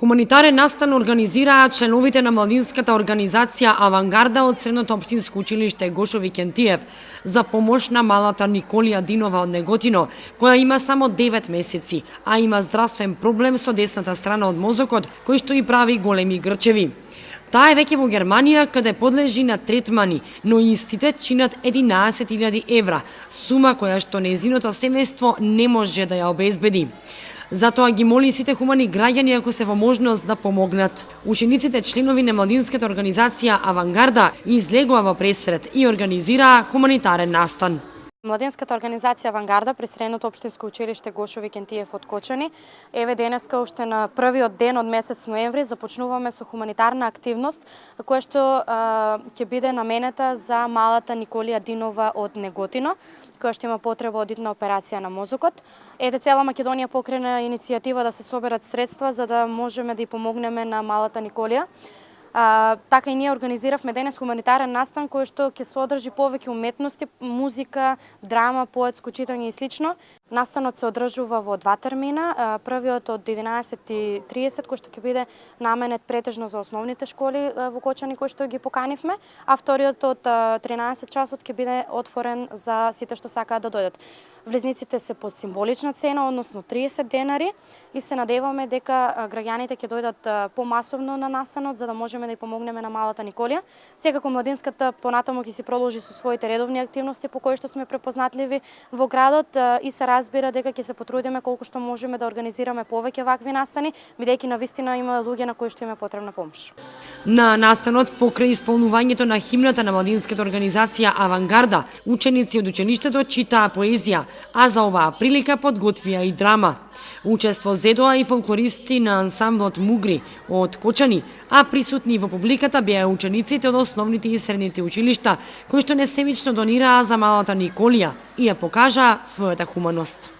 Хуманитарен настан организираат членовите на младинската организација Авангарда од Средното општинско училиште Гошо Викентиев за помош на малата Николија Динова од Неготино, која има само 9 месеци, а има здравствен проблем со десната страна од мозокот, кој што и прави големи грчеви. Таа е веќе во Германија, каде подлежи на третмани, но истите чинат 11.000 евра, сума која што нејзиното семејство не може да ја обезбеди. Затоа ги моли сите хумани граѓани ако се во можност да помогнат. Учениците членови на младинската организација Авангарда излегува во пресрет и организираа хуманитарен настан. Младинската организација Авангарда при Средното општинско училиште Гошо Викентиев од Кочани, еве денеска уште на првиот ден од месец ноември започнуваме со хуманитарна активност која што ќе биде наменета за малата Николија Динова од Неготино, која што има потреба од итна операција на мозокот. Ете, цела Македонија покрена иницијатива да се соберат средства за да можеме да ја помогнеме на малата Николија. Така и ние организиравме денес хуманитарен настан кој што ќе содржи повеќе уметности, музика, драма, поетско читање и слично. Настанот се одржува во 2 термина. Првиот од 11:30 кој што ќе биде наменет претежно за основните школи во Кочани кои што ги поканивме, а вториот од 13 часот ќе биде отворен за сите што сакаат да дојдат. Влезниците се по символична цена, односно 30 денари, и се надеваме дека граѓаните ќе дојдат помасовно на настанот за да можеме да ја помогнеме на малата Николија. Секако младинската понатаму ќе си продолжи со своите редовни активности по кои што сме препознатливи во градот и се разбира дека ќе се потрудиме колку што можеме да организираме повеќе вакви настани, бидејќи навистина има луѓе на кои што им е потребна помош. На настанот покрај исполнувањето на химната на младинската организација Авангарда, ученици од училиштето читаа поезија, а за оваа прилика подготвија и драма. Учество зедоа и фолклористи на ансамблот Мугри од Кочани, а присутни во публиката беа учениците од основните и средните училишта, кои што несемично донираа за малата Николија и ја покажаа својата хуманост.